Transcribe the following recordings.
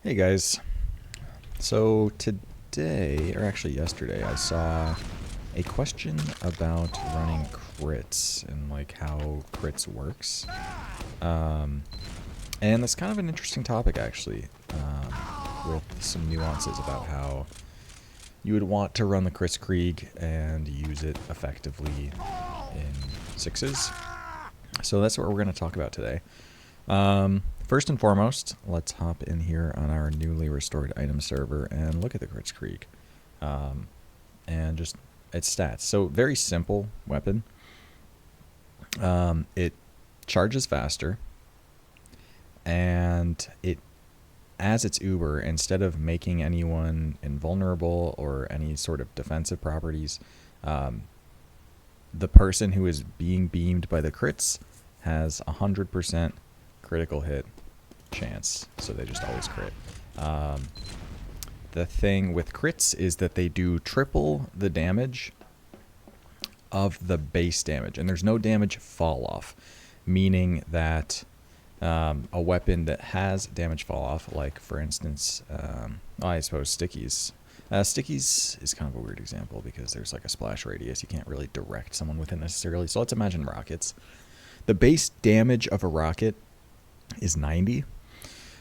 Hey guys. So today, or actually yesterday, I saw a question about running crits and like how crits works. Um, and that's kind of an interesting topic actually, with some nuances about how you would want to run the Kritzkrieg and use it effectively in sixes. So that's what we're going to talk about today. First and foremost, let's hop in here on our newly restored item server and look at the Kritzkrieg. And just its stats. So very simple weapon. It charges faster, and it, as its uber, instead of making anyone invulnerable or any sort of defensive properties, the person who is being beamed by the crits has 100% critical hit chance, so they just always crit. The thing with crits is that they do triple the damage of the base damage, and there's no damage fall off, meaning that a weapon that has damage fall off, like for instance, I suppose stickies. Stickies is kind of a weird example because there's like a splash radius. You can't really direct someone with it necessarily. So let's imagine rockets. The base damage of a rocket is 90.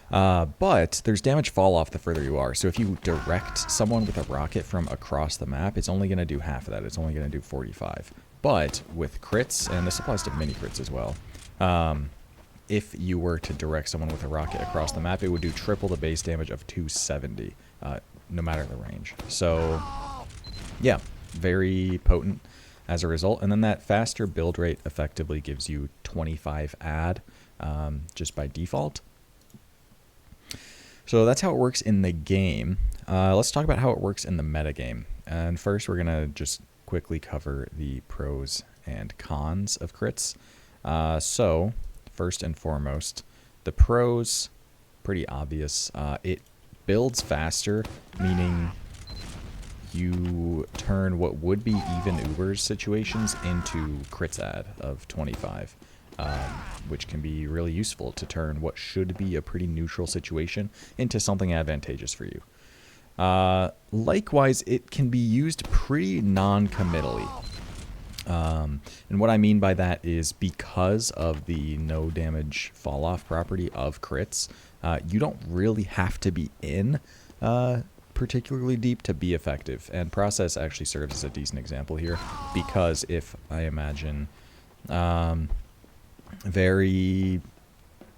But there's damage fall off the further you are. So if you direct someone with a rocket from across the map, it's only going to do half of that. It's only going to do 45. But with crits, and this applies to mini crits as well, if you were to direct someone with a rocket across the map, it would do triple the base damage of 270, no matter the range. So yeah, very potent as a result. And then that faster build rate effectively gives you 25 add just by default. So that's how it works in the game. Let's talk about how it works in the metagame. And first, we're going to just quickly cover the pros and cons of crits. So, first and foremost, the pros, pretty obvious. It builds faster, meaning you turn what would be even Ubers situations into crits add of 25. Which can be really useful to turn what should be a pretty neutral situation into something advantageous for you. Likewise, it can be used pretty non-committally. And what I mean by that is because of the no damage fall-off property of crits, you don't really have to be in particularly deep to be effective. And process actually serves as a decent example here, because if I imagine very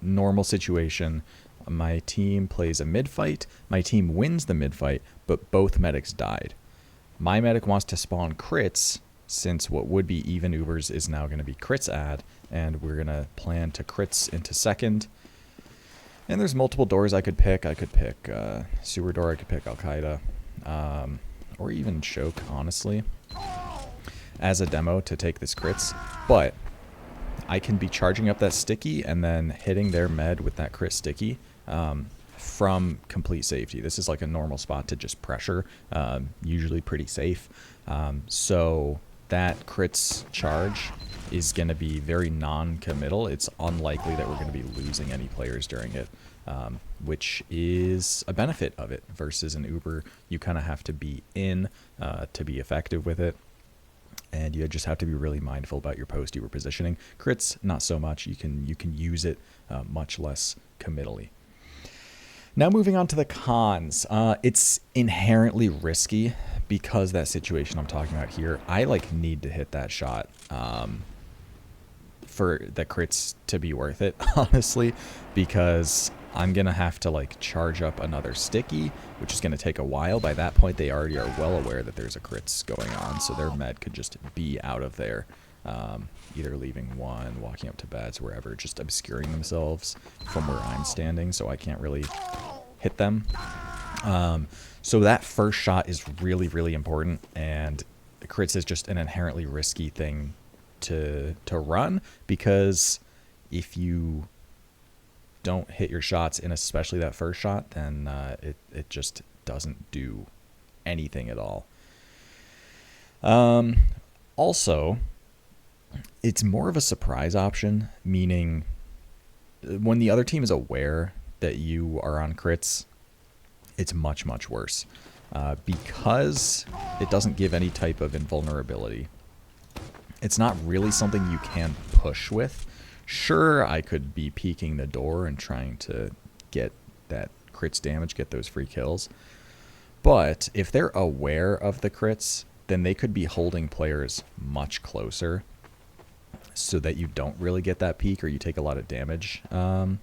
normal situation, my team plays a mid fight, my team wins the mid fight, but both medics died. My medic wants to spawn crits, since what would be even Ubers is now going to be crits add, and we're going to plan to crits into second. And there's multiple doors I could pick. I could pick sewer door, I could pick Al-Qaeda, or even choke, honestly, as a demo to take this crits. But I can be charging up that sticky and then hitting their med with that crit sticky from complete safety. This is like a normal spot to just pressure, usually pretty safe. So that crits charge is going to be very non-committal. It's unlikely that we're going to be losing any players during it, which is a benefit of it versus an Uber. You kind of have to be in to be effective with it. And you just have to be really mindful about your post-Uber positioning. Crits, not so much. You can use it much less committally. Now moving on to the cons. It's inherently risky because that situation I'm talking about here, I need to hit that shot for the crits to be worth it, honestly, because I'm going to have to charge up another sticky, which is going to take a while. By that point, they already are well aware that there's a crits going on, so their med could just be out of there, either leaving one, walking up to beds, wherever, just obscuring themselves from where I'm standing, so I can't really hit them. So that first shot is really, really important, and crits is just an inherently risky thing to run, because if you don't hit your shots, and especially that first shot, then it just doesn't do anything at all. Also, it's more of a surprise option, meaning when the other team is aware that you are on crits, it's much, much worse. Because it doesn't give any type of invulnerability. It's not really something you can push with. Sure, I could be peeking the door and trying to get that crits damage, get those free kills. But if they're aware of the crits, then they could be holding players much closer so that you don't really get that peek or you take a lot of damage going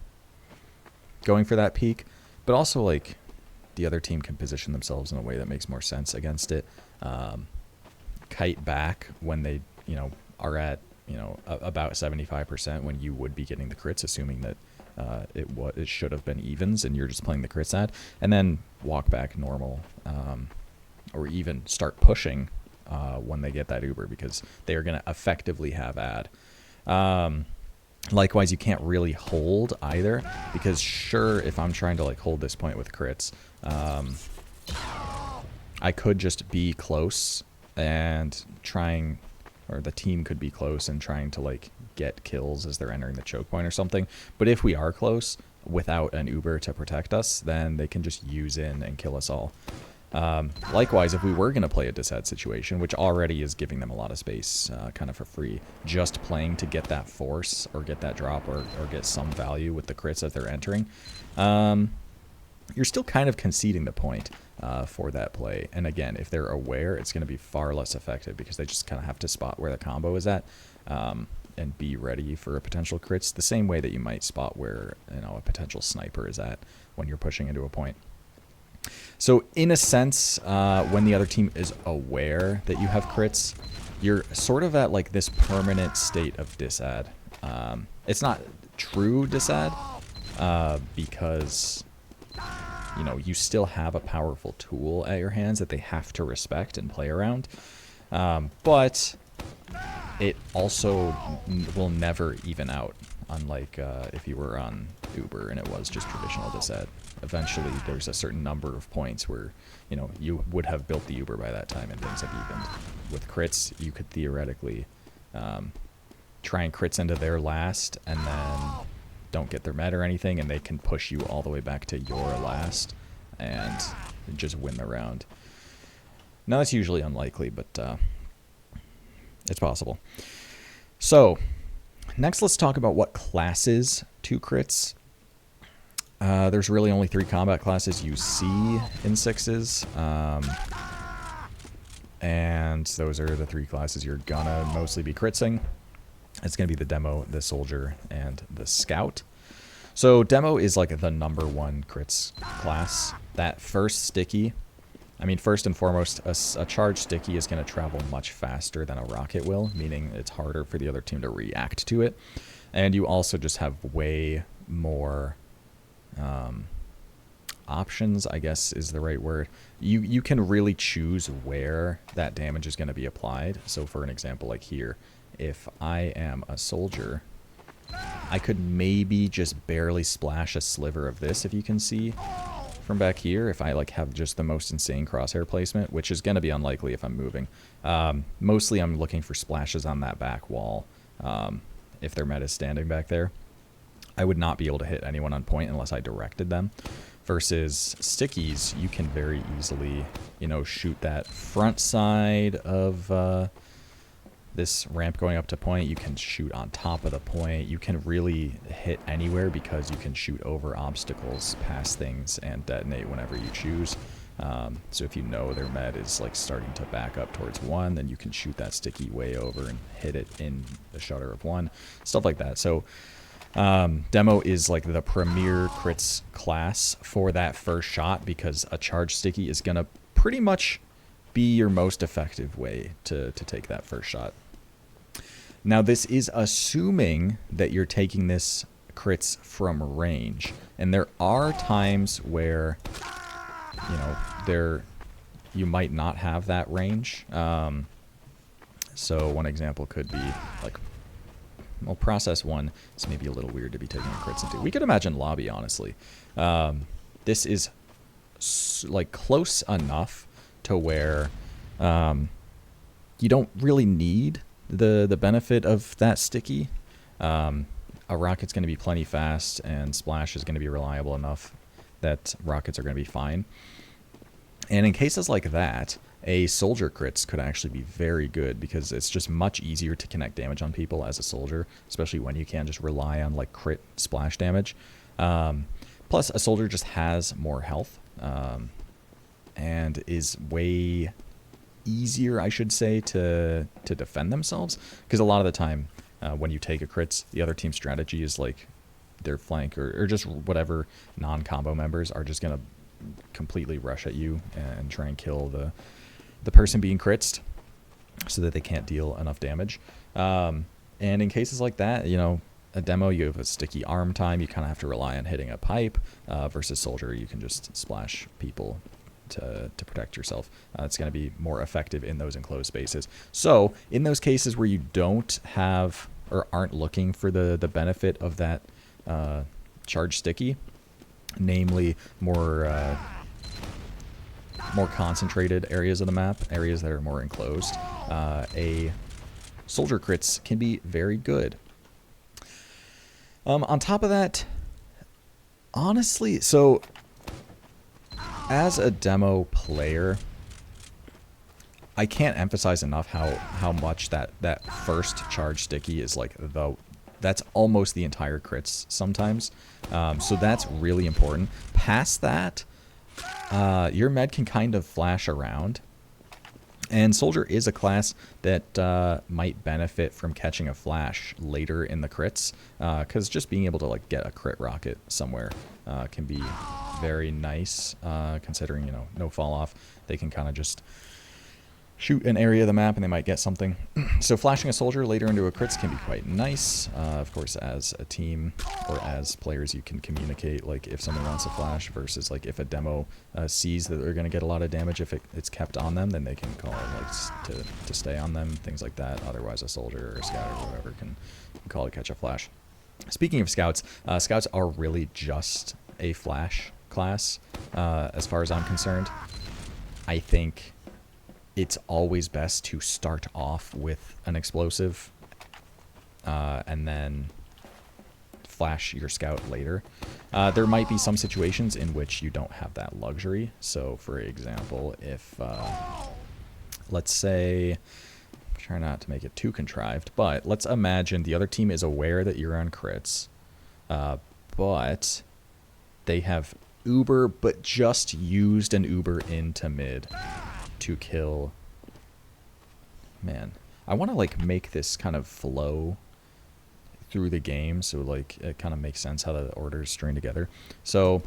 for that peek. But also, like, the other team can position themselves in a way that makes more sense against it. Kite back when they, are at, about 75% when you would be getting the crits, assuming that it should have been evens and you're just playing the crits ad, and then walk back normal, or even start pushing when they get that Uber, because they are going to effectively have ad. Likewise, you can't really hold either, because sure, if I'm trying to like hold this point with crits, I could just be close and trying, or the team could be close and trying to like get kills as they're entering the choke point or something. But if we are close without an Uber to protect us, then they can just use in and kill us all. Likewise, if we were going to play a Disad situation, which already is giving them a lot of space kind of for free, just playing to get that force or get that drop or get some value with the crits that they're entering, you're still kind of conceding the point for that play. And again, if they're aware, it's going to be far less effective because they just kind of have to spot where the combo is at and be ready for a potential crits, the same way that you might spot where a potential sniper is at when you're pushing into a point. So in a sense, when the other team is aware that you have crits, you're sort of at like this permanent state of Disad. It's not true Disad because you still have a powerful tool at your hands that they have to respect and play around. But it also will never even out, unlike if you were on Uber and it was just traditional Disad. Eventually, there's a certain number of points where, you would have built the Uber by that time and things have evened. With crits, you could theoretically try and crits into their last and then don't get their med or anything, and they can push you all the way back to your last and just win the round. Now, that's usually unlikely, but it's possible. So, next let's talk about what classes to crits. There's really only 3 combat classes you see in 6s. And those are the 3 classes you're gonna mostly be critsing. It's gonna be the demo, the soldier, and the scout. So demo is like the #1 crits class. That first sticky, first and foremost, a charged sticky is gonna travel much faster than a rocket will, meaning it's harder for the other team to react to it. And you also just have way more options, I guess is the right word. You can really choose where that damage is going to be applied. So for an example, like here, if I am a soldier, I could maybe just barely splash a sliver of this, if you can see from back here, if I like have just the most insane crosshair placement, which is going to be unlikely if I'm moving. Mostly I'm looking for splashes on that back wall if their med is standing back there. I would not be able to hit anyone on point unless I directed them. Versus stickies, you can very easily, shoot that front side of this ramp going up to point. You can shoot on top of the point. You can really hit anywhere because you can shoot over obstacles, past things, and detonate whenever you choose. So if their med is like starting to back up towards 1, then you can shoot that sticky way over and hit it in the shutter of 1. Stuff like that. So demo is like the premier crits class for that first shot, because a charged sticky is going to pretty much be your most effective way to take that first shot. Now, this is assuming that you're taking this crits from range, and there are times where you might not have that range. So one example could be like, well, process 1 is maybe a little weird to be taking crits into. We could imagine lobby, honestly. This is like close enough to where you don't really need the benefit of that sticky. A rocket's going to be plenty fast, and splash is going to be reliable enough that rockets are going to be fine. And in cases like that, a soldier crits could actually be very good because it's just much easier to connect damage on people as a soldier, especially when you can just rely on like crit splash damage. Plus, a soldier just has more health and is way easier, I should say, to defend themselves. Because a lot of the time, when you take a crits, the other team's strategy is like their flank or just whatever non-combo members are just going to completely rush at you and try and kill the person being critzed so that they can't deal enough damage. And in cases like that, you know, a demo, you have a sticky arm time. You kind of have to rely on hitting a pipe versus soldier. You can just splash people to protect yourself. It's going to be more effective in those enclosed spaces. So in those cases where you don't have or aren't looking for the benefit of that charge sticky, namely more concentrated areas of the map, areas that are more enclosed, a soldier crits can be very good. On top of that, honestly, so as a demo player, I can't emphasize enough how much that first charge sticky is like that's almost the entire crits sometimes. So that's really important. Past that, your med can kind of flash around. And soldier is a class that might benefit from catching a flash later in the crits. Because just being able to like get a crit rocket somewhere can be very nice. Considering, you know, no fall off. They can kind of just shoot an area of the map and they might get something. So flashing a soldier later into a crits can be quite nice. Of course, as a team or as players, you can communicate like if someone wants a flash versus like if a demo sees that they're going to get a lot of damage, if it's kept on them, then they can call like to stay on them, things like that. Otherwise, a soldier or a scout or whatever can call to catch a flash. Speaking of scouts, scouts are really just a flash class as far as I'm concerned. I think it's always best to start off with an explosive and then flash your scout later. There might be some situations in which you don't have that luxury. So, for example, if, let's say, try not to make it too contrived, but let's imagine the other team is aware that you're on crits, but they have Uber, but just used an Uber into mid to kill. Man, I want to like make this kind of flow through the game so like it kind of makes sense how the orders string together. So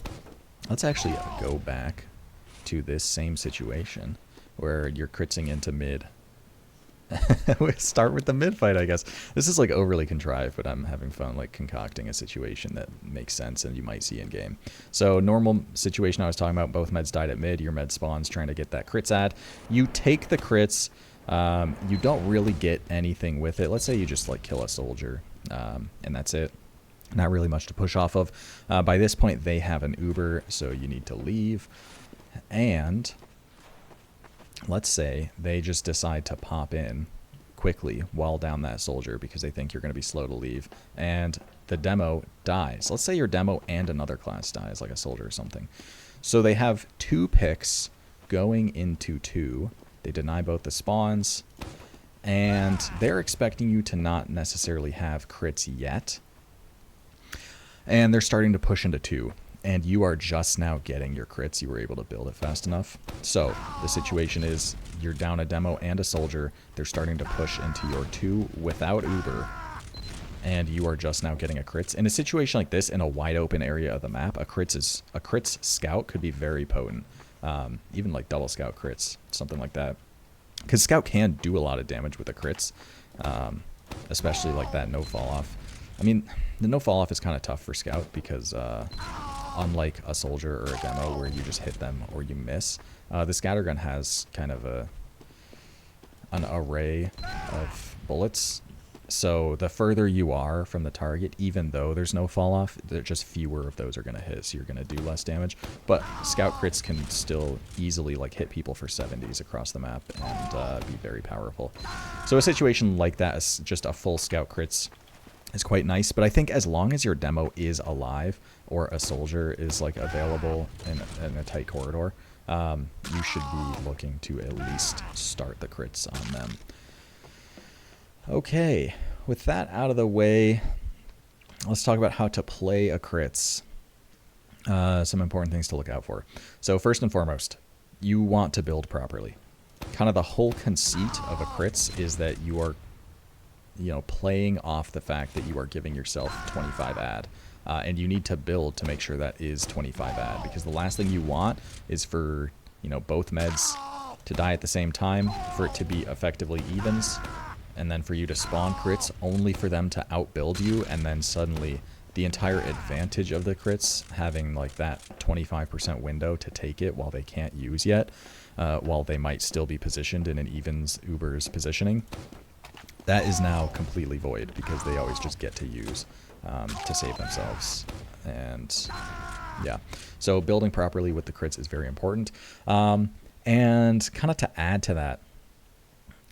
let's actually go back to this same situation where you're critzing into mid. We start with the mid fight, I guess. This is like overly contrived, but I'm having fun like concocting a situation that makes sense and you might see in game. So normal situation I was talking about, both meds died at mid, your med spawns trying to get that crits ad. You take the crits, you don't really get anything with it. Let's say you just like kill a soldier, and that's it. Not really much to push off of. By this point they have an Uber, so you need to leave. And let's say they just decide to pop in quickly while down that soldier because they think you're going to be slow to leave, and the demo dies. Let's say your demo and another class dies, like a soldier or something. So they have 2 picks going into 2. They deny both the spawns, and they're expecting you to not necessarily have crits yet. And they're starting to push into 2. And you are just now getting your crits. You were able to build it fast enough. So the situation is you're down a demo and a soldier. They're starting to push into your 2 without Uber. And you are just now getting a crits. In a situation like this, in a wide open area of the map, a crits scout could be very potent. Even like double scout crits, something like that. Because scout can do a lot of damage with the crits. Especially like that no fall off. I mean, the no fall off is kind of tough for scout because unlike a soldier or a demo where you just hit them or you miss, the scattergun has kind of an array of bullets. So the further you are from the target, even though there's no fall off, just fewer of those are going to hit, so you're going to do less damage. But scout crits can still easily like hit people for 70s across the map and be very powerful. So a situation like that is just a full scout crits is quite nice. But I think as long as your demo is alive or a soldier is like available in a tight corridor, you should be looking to at least start the crits on them. Okay, with that out of the way, let's talk about how to play a crits. Some important things to look out for. So first and foremost, you want to build properly. Kind of the whole conceit of a crits is that you are, playing off the fact that you are giving yourself 25 ad. And you need to build to make sure that is 25 ad, because the last thing you want is for, both meds to die at the same time, for it to be effectively evens, and then for you to spawn crits only for them to outbuild you, and then suddenly the entire advantage of the crits having like that 25% window to take it while they can't use yet, while they might still be positioned in an evens Uber's positioning, that is now completely void because they always just get to use to save themselves. And yeah, so building properly with the crits is very important. And kind of to add to that,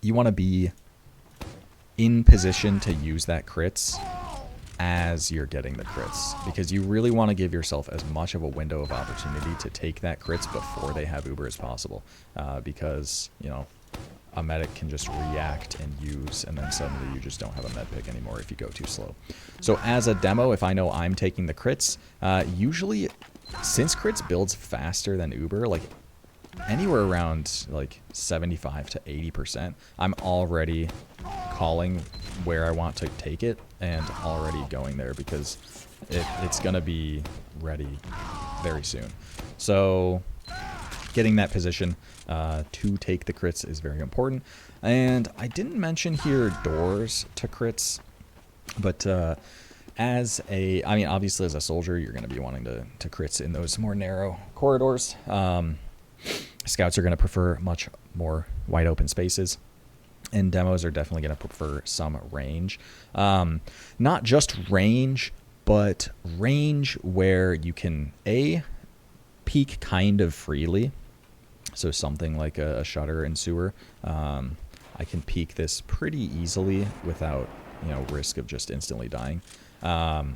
you want to be in position to use that crits as you're getting the crits, because you really want to give yourself as much of a window of opportunity to take that crits before they have Uber as possible, because a medic can just react and use, and then suddenly you just don't have a med pick anymore if you go too slow. So as a demo, if I know I'm taking the crits, usually since crits builds faster than Uber, like anywhere around like 75 to 80%, I'm already calling where I want to take it and already going there, because it's going to be ready very soon. So getting that position to take the crits is very important. And I didn't mention here doors to crits, but obviously as a soldier, you're going to be wanting to crits in those more narrow corridors. Scouts are going to prefer much more wide open spaces, and demos are definitely going to prefer some range. Not just range, but range where you can peek kind of freely. So something like a shutter and sewer. I can peek this pretty easily without risk of just instantly dying. But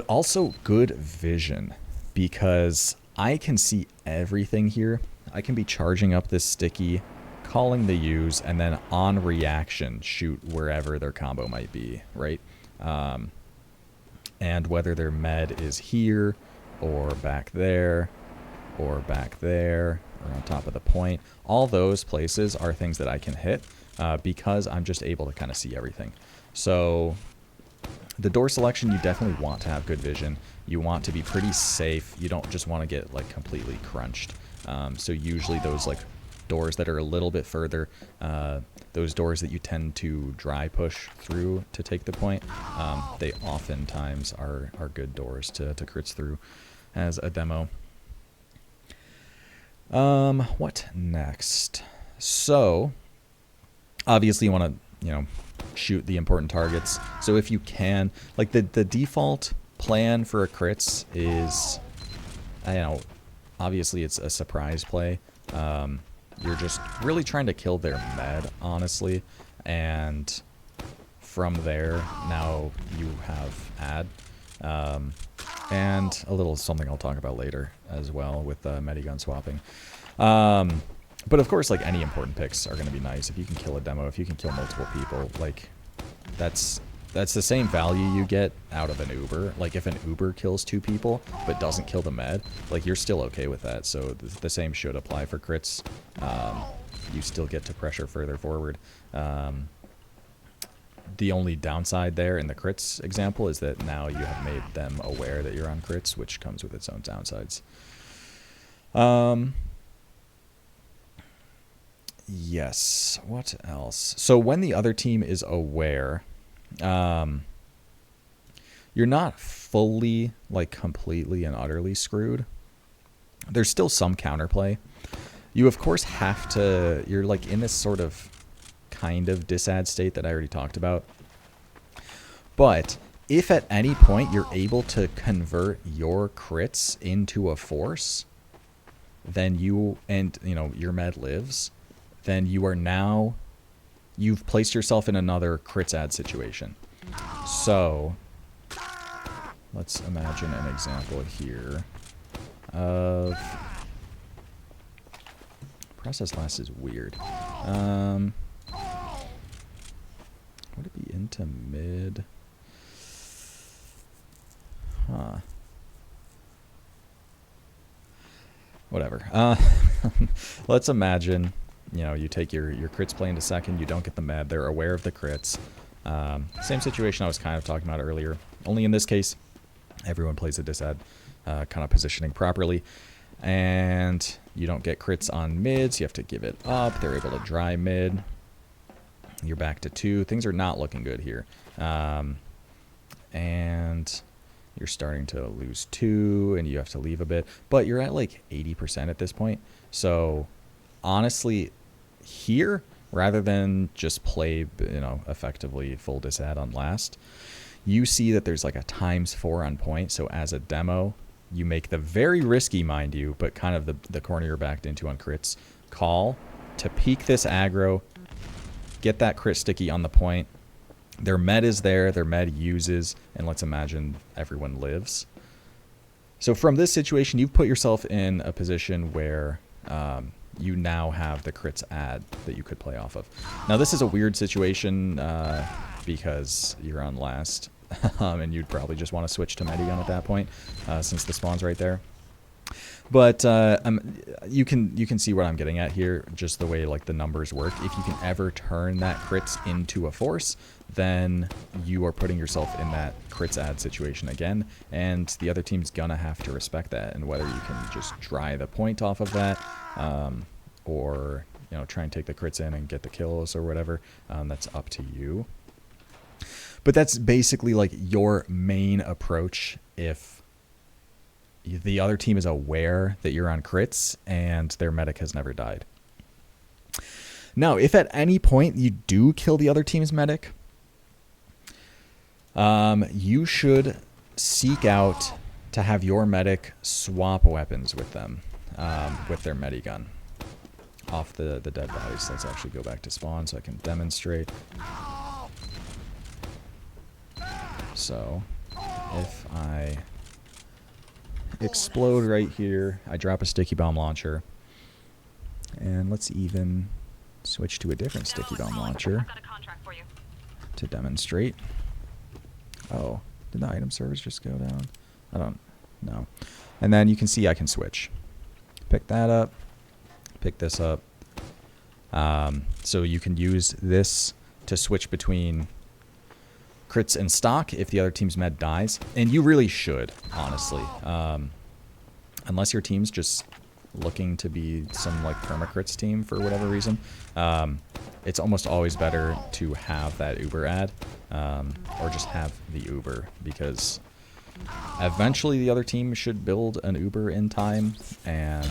also good vision, because I can see everything here. I can be charging up this sticky, calling the use, and then on reaction shoot wherever their combo might be, right? And whether their med is here or back there or back there or on top of the point, all those places are things that I can hit because I'm just able to kind of see everything. So the door selection, you definitely want to have good vision. You want to be pretty safe. You don't just want to get like completely crunched. So usually those like doors that are a little bit further, those doors that you tend to dry push through to take the point, they oftentimes are good doors to crits through as a demo. What next? So obviously you want to, shoot the important targets. So if you can, like the default plan for a crits is, obviously it's a surprise play. You're just really trying to kill their med, honestly, and from there, now you have ad, and a little something I'll talk about later as well with medigun swapping. But of course, like any important picks are going to be nice. If you can kill a demo, if you can kill multiple people, like that's the same value you get out of an Uber. Like if an Uber kills 2 people but doesn't kill the med, like you're still okay with that. So the same should apply for crits. You still get to pressure further forward. The only downside there in the crits example is that now you have made them aware that you're on crits, which comes with its own downsides. Yes, what else? So when the other team is aware, you're not fully, like, completely and utterly screwed. There's still some counterplay. You, of course, have to... You're, like, in this sort of kind of disad state that I already talked about. But if at any point you're able to convert your crits into a force, then you... And, your med lives... Then you are now... You've placed yourself in another crits ad situation. So let's imagine an example here of process last is weird. Would it be into mid? Huh. Whatever. Let's imagine, you know, you take your crits play into second, you don't get the med, they're aware of the crits. Same situation I was kind of talking about earlier. Only in this case, everyone plays a Disad, kind of positioning properly. And you don't get crits on mids, you have to give it up. They're able to dry mid. You're back to 2. Things are not looking good here. And you're starting to lose 2, and you have to leave a bit. But you're at like 80% at this point. So honestly, here, rather than just play, you know, effectively full Disad on last, you see that there's like a ×4 on point. So as a demo, you make the very risky, mind you, but kind of the corner you're backed into on crits, call to peek this aggro, get that crit sticky on the point. Their med is there, their med uses, and let's imagine everyone lives. So from this situation, you've put yourself in a position where you now have the crits add that you could play off of. Now this is a weird situation because you're on last, and you'd probably just want to switch to Medigun at that point, since the spawn's right there. But you can see what I'm getting at here, just the way like the numbers work. If you can ever turn that crits into a force, then you are putting yourself in that crits add situation again, and the other team's gonna have to respect that. And whether you can just dry the point off of that, or you know, try and take the crits in and get the kills or whatever, that's up to you. But that's basically like your main approach if the other team is aware that you're on crits and their medic has never died. Now, if at any point you do kill the other team's medic, you should seek out to have your medic swap weapons with them, with their medigun off the dead bodies. Let's actually go back to spawn so I can demonstrate. So if I explode right here, I drop a sticky bomb launcher, and let's even switch to a different sticky bomb launcher to demonstrate. Oh, did the item servers just go down? I don't know. And then you can see I can switch. Pick that up, pick this up. So you can use this to switch between crits and stock if the other team's med dies. And you really should, honestly. Unless your team's just looking to be some like permacrits team for whatever reason. It's almost always better to have that Uber ad, or just have the Uber, because eventually the other team should build an Uber in time, and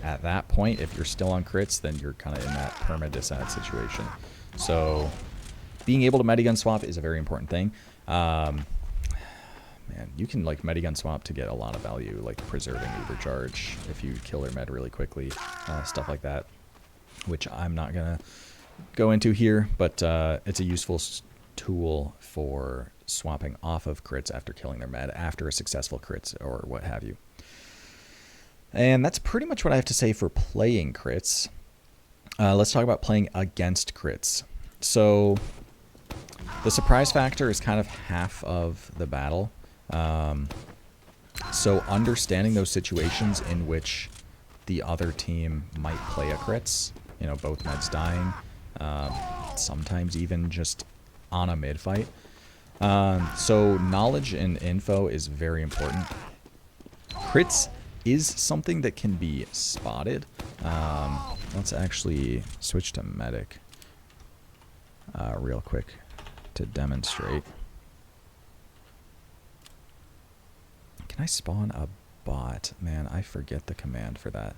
at that point, if you're still on crits, then you're kind of in that perma disad situation. So being able to medigun swap is a very important thing. Man, you can like medigun swap to get a lot of value, like preserving Uber charge if you kill their med really quickly, stuff like that, which I'm not gonna go into here, but it's a useful tool for swapping off of crits after killing their med, after a successful crits or what have you. And that's pretty much what I have to say for playing crits. Let's talk about playing against crits. So the surprise factor is kind of half of the battle. So understanding those situations in which the other team might play a crits, you know, both meds dying, sometimes even just on a mid fight. So knowledge and info is very important. Crits is something that can be spotted. Let's actually switch to medic real quick to demonstrate. Can I spawn a bot? Man, I forget the command for that.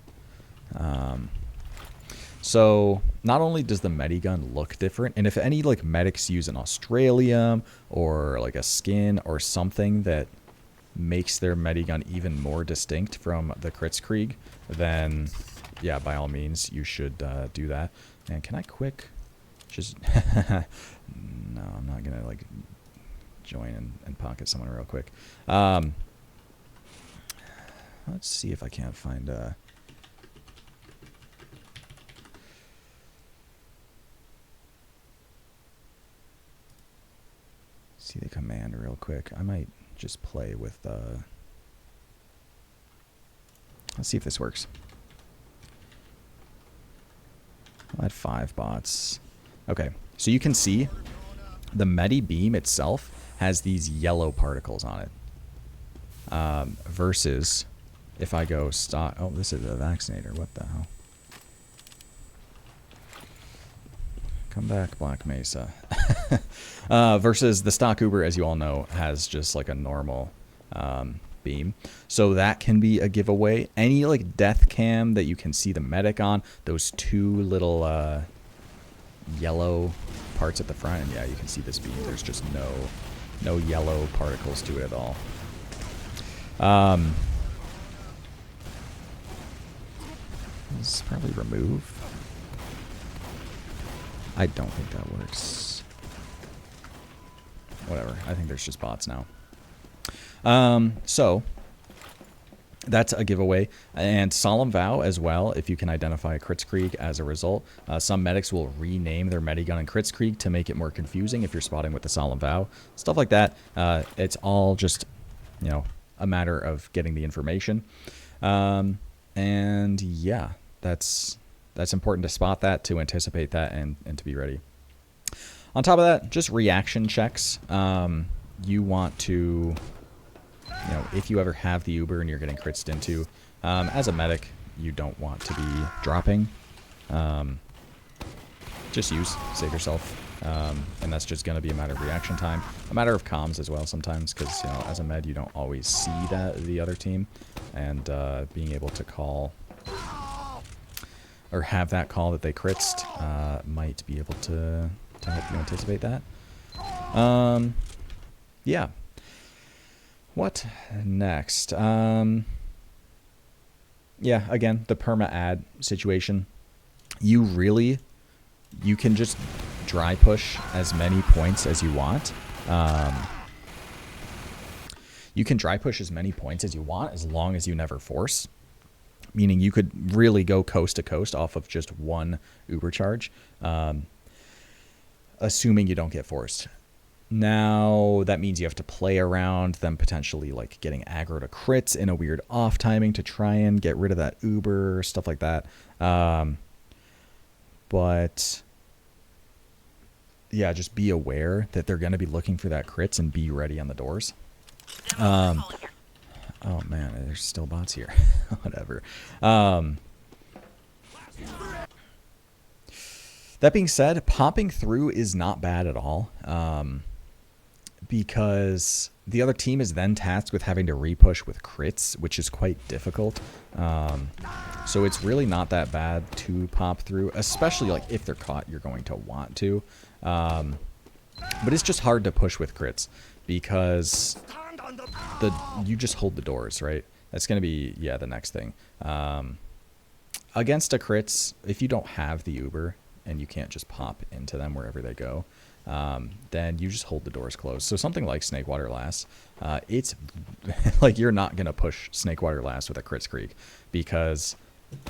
So not only does the medigun look different, and if any like medics use an Australium or like a skin or something that makes their medigun even more distinct from the Kritzkrieg, then yeah, by all means you should do that. And can I quick just no, I'm not gonna like join and pocket someone real quick. Let's see if I can't find see the command real quick. I might just play with let's see if this works. I'll add 5 bots. Okay, so you can see the Medi beam itself has these yellow particles on it. Versus if I go stock, oh, this is a vaccinator. What the hell? Come back, Black Mesa. Versus the stock Uber, as you all know, has just like a normal beam. So that can be a giveaway. Any like death cam that you can see the medic on, those 2 little yellow parts at the front, and yeah, you can see this beam. There's just no yellow particles to it at all. This is probably remove. I don't think that works. Whatever. I think there's just bots now. So that's a giveaway. And Solemn Vow as well, if you can identify a Kritzkrieg as a result. Some medics will rename their Medigun and Kritzkrieg to make it more confusing if you're spotting with the Solemn Vow. Stuff like that. It's all just, you know, a matter of getting the information. And yeah, that's important to spot that, to anticipate that, and to be ready. On top of that, just reaction checks. You want to, you know, if you ever have the Uber and you're getting critzed into, as a medic, you don't want to be dropping. Just save yourself. And that's just going to be a matter of reaction time, a matter of comms as well sometimes, because, you know, as a med, you don't always see the other team, and being able to call or have that call that they critzed might be able to help you anticipate that. Yeah. What next? Yeah, again, the perma ad situation. You can just dry push as many points as you want. You can dry push as many points as you want as long as you never force. Meaning you could really go coast to coast off of just one Uber charge, assuming you don't get forced. Now, that means you have to play around them potentially like getting aggro to crits in a weird off timing to try and get rid of that Uber, stuff like that. But yeah, just be aware that they're going to be looking for that crits and be ready on the doors. Oh man, there's still bots here. Whatever. That being said, popping through is not bad at all. Because the other team is then tasked with having to repush with crits, which is quite difficult. So it's really not that bad to pop through, especially like if they're caught, you're going to want to. But it's just hard to push with crits because you just hold the doors, right? That's going to be, yeah, the next thing. Against a crits, if you don't have the Uber and you can't just pop into them wherever they go, then you just hold the doors closed. So something like Snakewater Lass, it's like you're not going to push Snakewater Lass with a Kritzkrieg because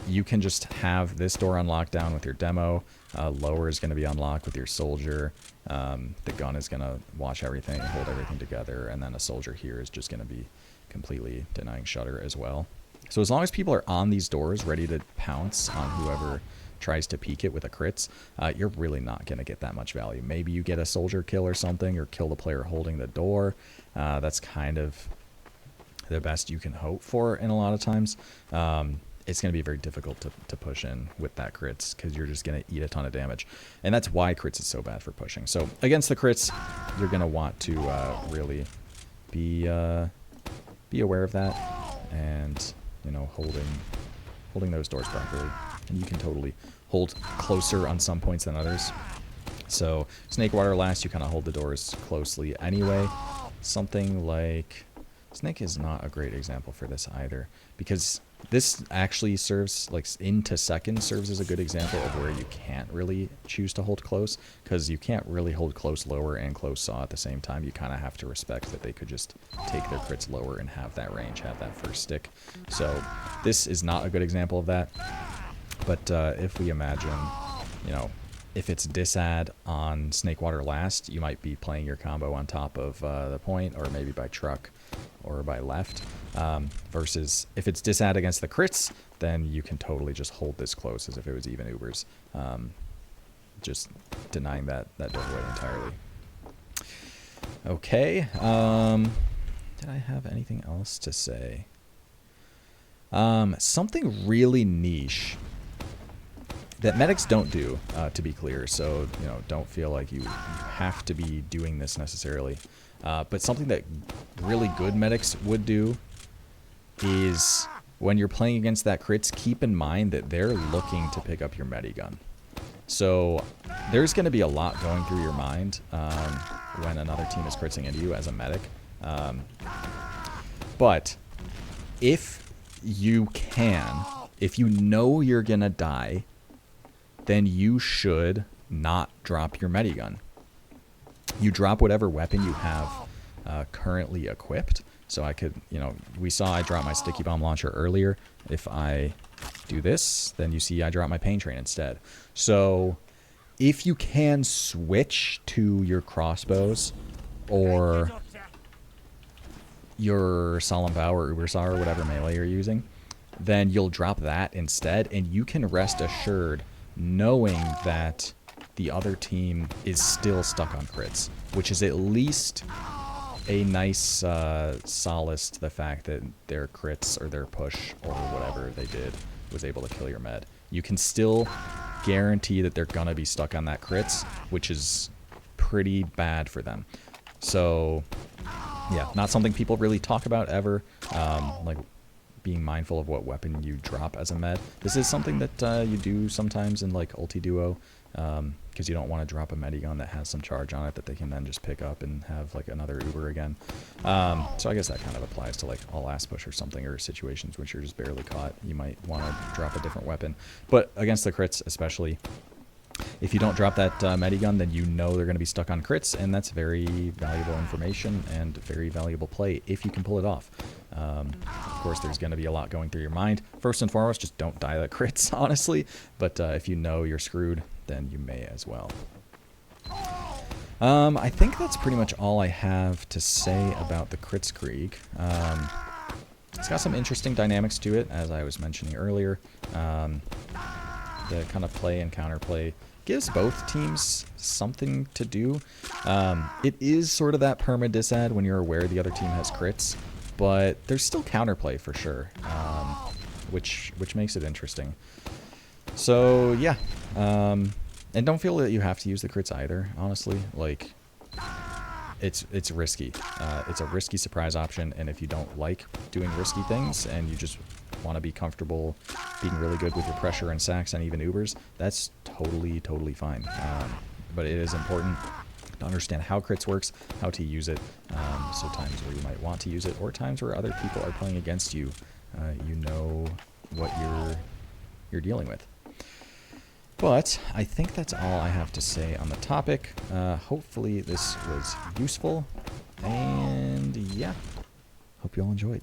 you can just have this door on lockdown with your demo. Lower is going to be unlocked with your soldier. The gun is going to watch everything, hold everything together, and then a soldier here is just going to be completely denying shutter as well. So as long as people are on these doors ready to pounce on whoever tries to peek it with a crits, you're really not going to get that much value. Maybe you get a soldier kill or something, or kill the player holding the door. That's kind of the best you can hope for in a lot of times. It's going to be very difficult to push in with that crits because you're just going to eat a ton of damage. And that's why crits is so bad for pushing. So against the crits, you're going to want to really be aware of that and, you know, holding those doors properly. And you can totally hold closer on some points than others. So Snakewater Last, you kind of hold the doors closely anyway. Something like Snake is not a great example for this either, because this actually serves, like, into second serves as a good example of where you can't really choose to hold close, because you can't really hold close lower and close saw at the same time. You kind of have to respect that they could just take their crits lower and have that range, have that first stick. So this is not a good example of that. But if we imagine, you know, if it's Disad on Snakewater last, you might be playing your combo on top of the point, or maybe by truck or by left. Versus if it's Disad against the crits, then you can totally just hold this close as if it was even Ubers. Just denying that doorway entirely. Okay. Did I have anything else to say? Something really niche that medics don't do, to be clear, so, you know, don't feel like you have to be doing this necessarily. But something that really good medics would do is, when you're playing against that crits, keep in mind that they're looking to pick up your medigun. So there's going to be a lot going through your mind when another team is critzing into you as a medic. But if you can, if you know you're going to die, then you should not drop your medigun. You drop whatever weapon you have currently equipped. So I could, you know, we saw I dropped my sticky bomb launcher earlier. If I do this, then you see I drop my pain train instead. So if you can switch to your crossbows or your solemn bow or ubersaw or whatever melee you're using, then you'll drop that instead, and you can rest assured knowing that the other team is still stuck on crits, which is at least a nice solace to the fact that their crits or their push or whatever they did was able to kill your med. You can still guarantee that they're gonna be stuck on that crits, which is pretty bad for them. So yeah, not something people really talk about ever, like being mindful of what weapon you drop as a med. This is something that you do sometimes in like ulti duo, because you don't want to drop a medigun that has some charge on it that they can then just pick up and have like another Uber again. So I guess that kind of applies to like all last push or something, or situations which you're just barely caught. You might want to drop a different weapon. But against the crits especially, if you don't drop that medigun, then you know they're going to be stuck on crits, and that's very valuable information and very valuable play if you can pull it off. Of course, there's going to be a lot going through your mind. First and foremost, just don't die at crits, honestly. But if you know you're screwed, then you may as well. I think that's pretty much all I have to say about the Kritzkrieg. It's got some interesting dynamics to it, as I was mentioning earlier. The kind of play and counterplay gives both teams something to do. It is sort of that perma disad when you're aware the other team has crits, but there's still counterplay for sure, which makes it interesting. So yeah, and don't feel that you have to use the crits either, honestly. Like, it's risky. It's a risky surprise option, and if you don't like doing risky things and you just want to be comfortable being really good with your pressure and sacks and even Ubers, that's totally fine. But it is important to understand how crits works, how to use it, so times where you might want to use it, or times where other people are playing against you, you know what you're dealing with. But I think that's all I have to say on the topic. Hopefully this was useful, and yeah, hope you all enjoyed.